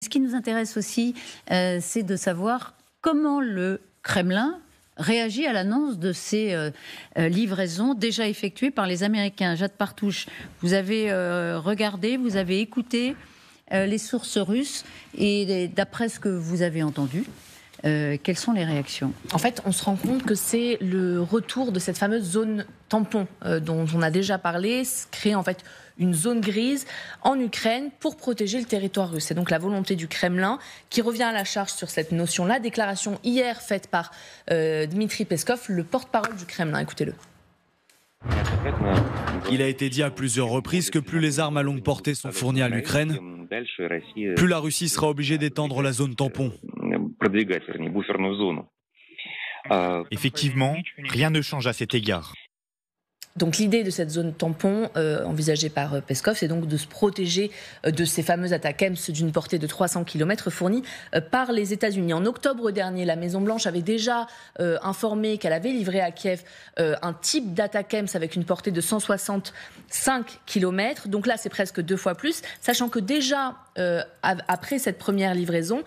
ce qui nous intéresse aussi, c'est de savoir comment le Kremlin réagit à l'annonce de ces livraisons déjà effectuées par les Américains. Jade Partouche, vous avez regardé, vous avez écouté les sources russes et d'après ce que vous avez entendu, quelles sont les réactions ? En fait, on se rend compte que c'est le retour de cette fameuse zone tampon dont on a déjà parlé, créer en fait une zone grise en Ukraine pour protéger le territoire russe. C'est donc la volonté du Kremlin qui revient à la charge sur cette notion-là. Déclaration hier faite par Dmitri Peskov, le porte-parole du Kremlin. Écoutez-le. Il a été dit à plusieurs reprises que plus les armes à longue portée sont fournies à l'Ukraine, plus la Russie sera obligée d'étendre la zone tampon. Effectivement, rien ne change à cet égard. Donc l'idée de cette zone tampon envisagée par Peskov, c'est donc de se protéger de ces fameuses attaques EMS d'une portée de 300 km fournies par les États-Unis. En octobre dernier, la Maison-Blanche avait déjà informé qu'elle avait livré à Kiev un type d'attaque EMS avec une portée de 165 km. Donc là, c'est presque 2 fois plus, sachant que déjà, après cette première livraison,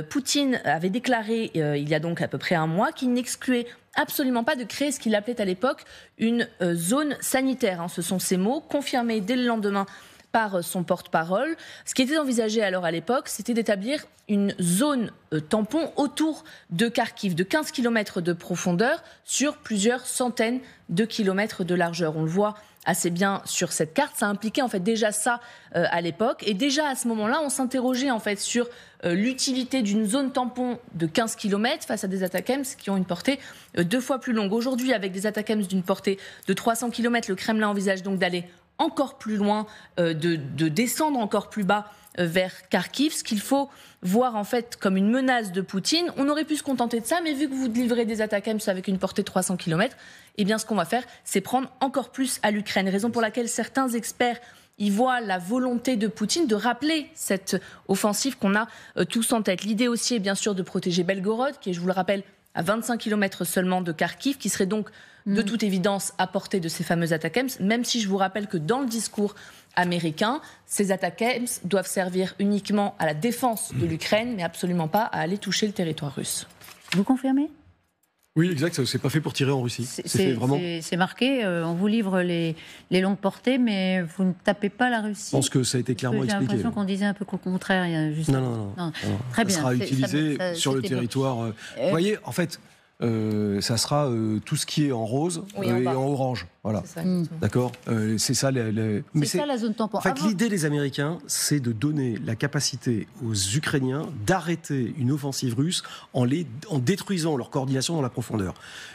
Poutine avait déclaré, il y a donc à peu près un mois, qu'il n'excluait absolument pas de créer ce qu'il appelait à l'époque une zone sanitaire. Ce sont ces mots, confirmés dès le lendemain par son porte-parole. Ce qui était envisagé alors à l'époque, c'était d'établir une zone tampon autour de Kharkiv, de 15 km de profondeur sur plusieurs centaines de kilomètres de largeur. On le voit assez bien sur cette carte. Ça impliquait en fait déjà ça à l'époque. Et déjà à ce moment-là, on s'interrogeait en fait sur l'utilité d'une zone tampon de 15 km face à des attaques EMS qui ont une portée 2 fois plus longue. Aujourd'hui, avec des attaques EMS d'une portée de 300 km, le Kremlin envisage donc d'aller encore plus loin, de descendre encore plus bas vers Kharkiv, ce qu'il faut voir en fait comme une menace de Poutine. On aurait pu se contenter de ça, mais vu que vous livrez des attaques EMS avec une portée de 300 km, eh bien ce qu'on va faire, c'est prendre encore plus à l'Ukraine. Raison pour laquelle certains experts y voient la volonté de Poutine de rappeler cette offensive qu'on a tous en tête. L'idée aussi est bien sûr de protéger Belgorod, qui est, je vous le rappelle, à 25 km seulement de Kharkiv, qui serait donc de toute évidence à portée de ces fameuses attaques EMS, même si je vous rappelle que dans le discours américain, ces attaques EMS doivent servir uniquement à la défense de l'Ukraine, mais absolument pas à aller toucher le territoire russe. Vous confirmez ? Oui, exact, c'est pas fait pour tirer en Russie. C'est marqué, on vous livre les longues portées, mais vous ne tapez pas la Russie. Je pense que ça a été clairement expliqué. J'ai l'impression qu'on disait un peu qu'au contraire. Il y a juste... Non. Très bien. Ça sera utilisé sur le territoire. Vous voyez, en fait, ça sera tout ce qui est en rose et en orange. Voilà. C'est ça, d'accord. C'est ça. C'est ça la zone tampon. En fait, l'idée des Américains, c'est de donner la capacité aux Ukrainiens d'arrêter une offensive russe en détruisant leur coordination dans la profondeur.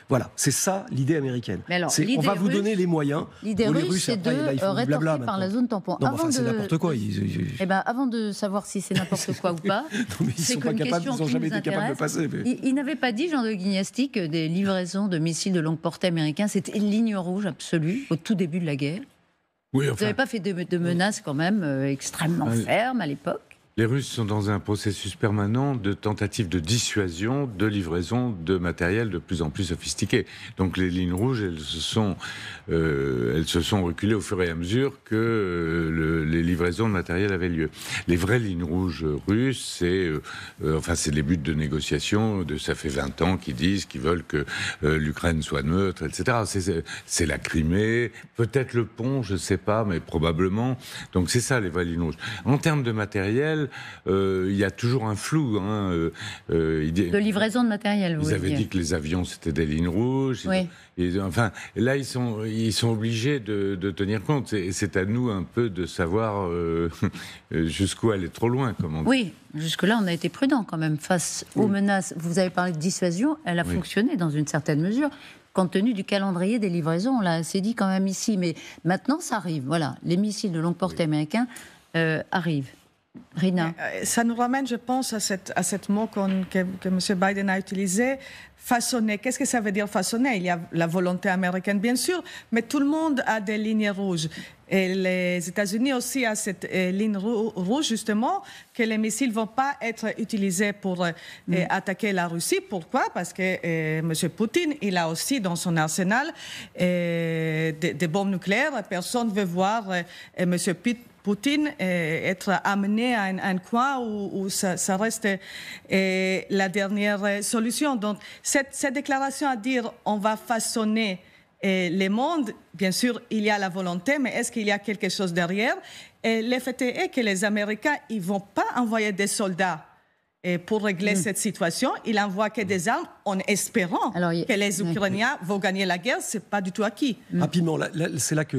Voilà, c'est ça l'idée américaine. Alors, on va vous donner les moyens. L'idée russe, c'est de rétorquer par la zone tampon. Non, enfin, c'est n'importe quoi. Avant de savoir si c'est n'importe quoi ou pas, ils n'ont jamais été capables de passer. Mais... Il n'avait pas dit, Jean de Guignasti, que des livraisons de missiles de longue portée américains, c'était une ligne rouge absolue au tout début de la guerre. Oui, enfin... Vous n'avez pas fait de menaces quand même extrêmement fermes à l'époque? Les Russes sont dans un processus permanent de tentative de dissuasion, de livraison de matériel de plus en plus sophistiqué. Donc les lignes rouges, elles se sont reculées au fur et à mesure que les livraisons de matériel avaient lieu. Les vraies lignes rouges russes, c'est les buts de négociation. Ça fait 20 ans qu'ils disent qu'ils veulent que l'Ukraine soit neutre, etc. C'est la Crimée, peut-être le pont, je ne sais pas, mais probablement. Donc c'est ça les vraies lignes rouges. En termes de matériel, il y a toujours un flou. De livraison de matériel, vous Ils avaient dit que les avions, c'était des lignes rouges. Oui. Là, ils sont obligés de tenir compte. Et c'est à nous un peu de savoir jusqu'où aller trop loin. Oui, jusque-là, on a été prudent quand même face aux menaces. Vous avez parlé de dissuasion, elle a fonctionné dans une certaine mesure. Compte tenu du calendrier des livraisons, on l'a assez dit quand même ici. Mais maintenant, ça arrive. Voilà, les missiles de longue portée américains arrivent. Rina. Ça nous ramène, je pense, à cette mot que M. Biden a utilisé, façonner. Qu'est-ce que ça veut dire façonner? Il y a la volonté américaine, bien sûr, mais tout le monde a des lignes rouges. Et les États-Unis aussi ont cette ligne rouge, justement, que les missiles ne vont pas être utilisés pour attaquer la Russie. Pourquoi? Parce que M. Poutine, il a aussi dans son arsenal des bombes nucléaires. Personne ne veut voir M. Poutine être amené à un coin où ça reste la dernière solution. Donc, cette déclaration à dire on va façonner le monde, bien sûr, il y a la volonté, mais est-ce qu'il y a quelque chose derrière? Et le fait est que les Américains, ils ne vont pas envoyer des soldats pour régler cette situation. Ils n'envoient que des armes en espérant que les Ukrainiens vont gagner la guerre. Ce n'est pas du tout acquis. Rapidement, c'est là que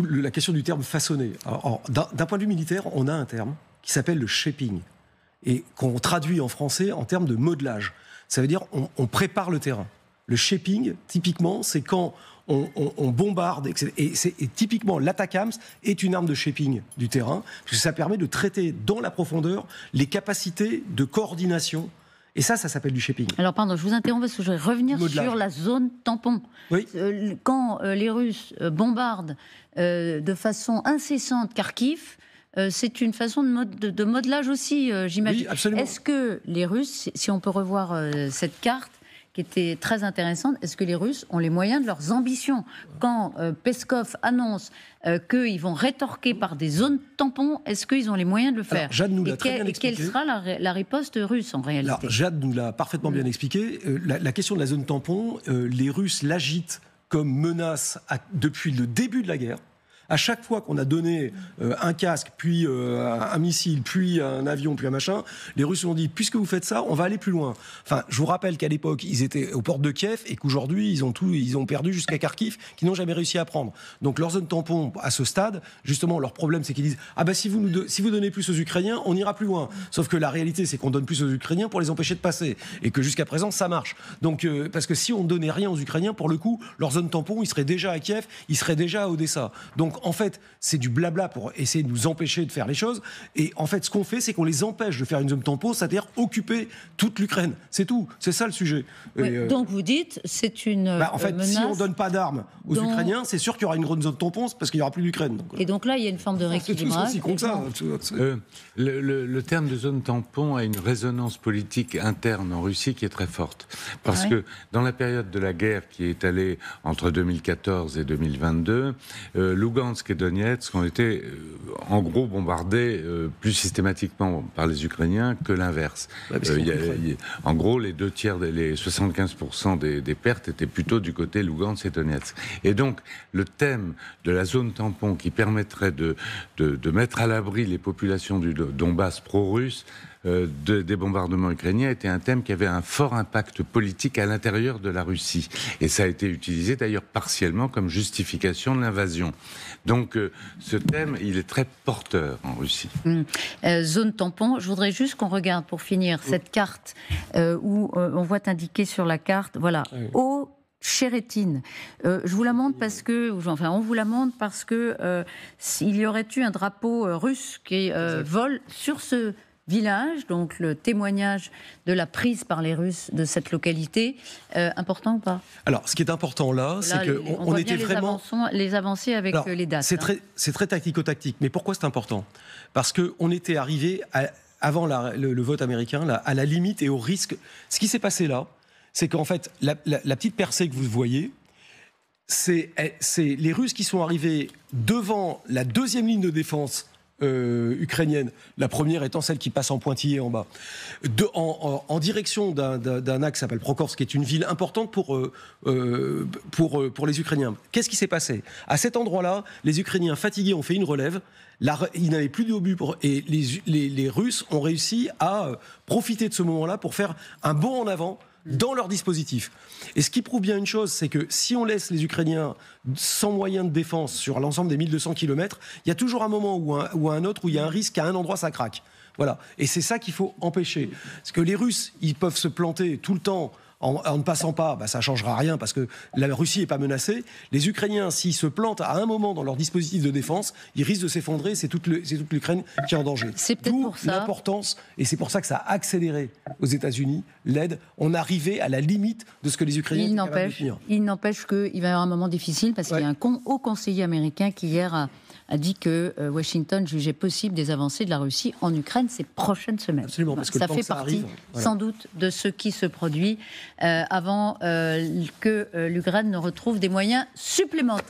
la question du terme façonner. D'un point de vue militaire, on a un terme qui s'appelle le shaping et qu'on traduit en français en termes de modelage. Ça veut dire on prépare le terrain. Le shaping, typiquement, c'est quand on bombarde, et typiquement l'ATACMS est une arme de shaping du terrain, parce que ça permet de traiter dans la profondeur les capacités de coordination, et ça s'appelle du shaping. Alors pardon, je vous interromps parce que je voudrais revenir sur la zone tampon. Oui. Quand les Russes bombardent de façon incessante Kharkiv, c'est une façon de modelage aussi, j'imagine. Oui, absolument. Est-ce que les Russes, si on peut revoir cette carte, qui était très intéressante, est-ce que les Russes ont les moyens de leurs ambitions? Quand Peskov annonce qu'ils vont rétorquer par des zones tampons, est-ce qu'ils ont les moyens de le faire? Alors, Jade nous l'a très bien expliqué. Quelle sera la riposte russe en réalité? Alors, Jade nous l'a parfaitement bien expliqué. La question de la zone tampon, les Russes l'agitent comme menace depuis le début de la guerre. À chaque fois qu'on a donné un casque, puis un missile, puis un avion, puis un machin, les Russes ont dit, puisque vous faites ça, on va aller plus loin. Enfin, je vous rappelle qu'à l'époque, ils étaient aux portes de Kiev et qu'aujourd'hui, ils ont perdu jusqu'à Kharkiv, qu'ils n'ont jamais réussi à prendre. Donc leur zone tampon, à ce stade, justement, leur problème, c'est qu'ils disent, ah ben si vous donnez plus aux Ukrainiens, on ira plus loin. Sauf que la réalité, c'est qu'on donne plus aux Ukrainiens pour les empêcher de passer. Et que jusqu'à présent, ça marche. Donc, parce que si on ne donnait rien aux Ukrainiens, pour le coup, leur zone tampon, ils seraient déjà à Kiev, ils seraient déjà à Odessa. Donc, en fait, c'est du blabla pour essayer de nous empêcher de faire les choses. Et en fait, ce qu'on fait, c'est qu'on les empêche de faire une zone tampon, c'est-à-dire occuper toute l'Ukraine. C'est tout. C'est ça le sujet. Oui, donc vous dites, c'est une en fait, menace si on ne donne pas d'armes aux Ukrainiens, c'est sûr qu'il y aura une grande zone tampon, parce qu'il n'y aura plus d'Ukraine. Et donc là, il y a une forme de rééquilibrage. C'est tout aussi con que ça. Le terme de zone tampon a une résonance politique interne en Russie qui est très forte. Parce que dans la période de la guerre qui est étalée entre 2014 et 2022, Lugansk et Donetsk ont été en gros bombardés plus systématiquement par les Ukrainiens que l'inverse. En gros, les 75% des pertes étaient plutôt du côté Lugansk et Donetsk. Et donc, le thème de la zone tampon qui permettrait de mettre à l'abri les populations du Donbass pro-russe des bombardements ukrainiens était un thème qui avait un fort impact politique à l'intérieur de la Russie. Et ça a été utilisé d'ailleurs partiellement comme justification de l'invasion. Donc ce thème, il est très porteur en Russie. Zone tampon, je voudrais juste qu'on regarde pour finir cette carte où on voit indiqué sur la carte, voilà, au Chérétine. Je vous la montre parce que, on vous la montre parce que s'il y aurait eu un drapeau russe qui vole sur ce village, donc le témoignage de la prise par les Russes de cette localité, important ou pas? Alors, ce qui est important là, c'est qu'on était vraiment... les avancées avec les dates. C'est très tactico-tactique, mais pourquoi c'est important? Parce qu'on était arrivé, avant le vote américain, à la limite et au risque. Ce qui s'est passé là, c'est qu'en fait, la petite percée que vous voyez, c'est les Russes qui sont arrivés devant la deuxième ligne de défense ukrainienne, la première étant celle qui passe en pointillé en bas, en direction d'un axe qui s'appelle Prokhovsk, qui est une ville importante pour les Ukrainiens. Qu'est-ce qui s'est passé? À cet endroit-là, les Ukrainiens fatigués ont fait une relève, ils n'avaient plus d'obus, et les Russes ont réussi à profiter de ce moment-là pour faire un bond en avant dans leur dispositif. Et ce qui prouve bien une chose, c'est que si on laisse les Ukrainiens sans moyens de défense sur l'ensemble des 1200 km, il y a toujours un moment ou un autre où il y a un risque qu'à un endroit ça craque. Voilà. Et c'est ça qu'il faut empêcher. Parce que les Russes, ils peuvent se planter tout le temps en ne passant pas, ça ne changera rien parce que la Russie n'est pas menacée. Les Ukrainiens, s'ils se plantent à un moment dans leur dispositif de défense, ils risquent de s'effondrer. C'est toute l'Ukraine qui est en danger. C'est peut-être pour ça. L'importance, et c'est pour ça que ça a accéléré aux États-Unis l'aide. On arrivait à la limite de ce que les Ukrainiens étaient capables de tenir. Il n'empêche qu'il va y avoir un moment difficile parce qu'il y a un haut conseiller américain qui hier a dit que Washington jugeait possible des avancées de la Russie en Ukraine ces prochaines semaines. Absolument, parce que ça fait partie sans doute de ce qui se produit avant que l'Ukraine ne retrouve des moyens supplémentaires.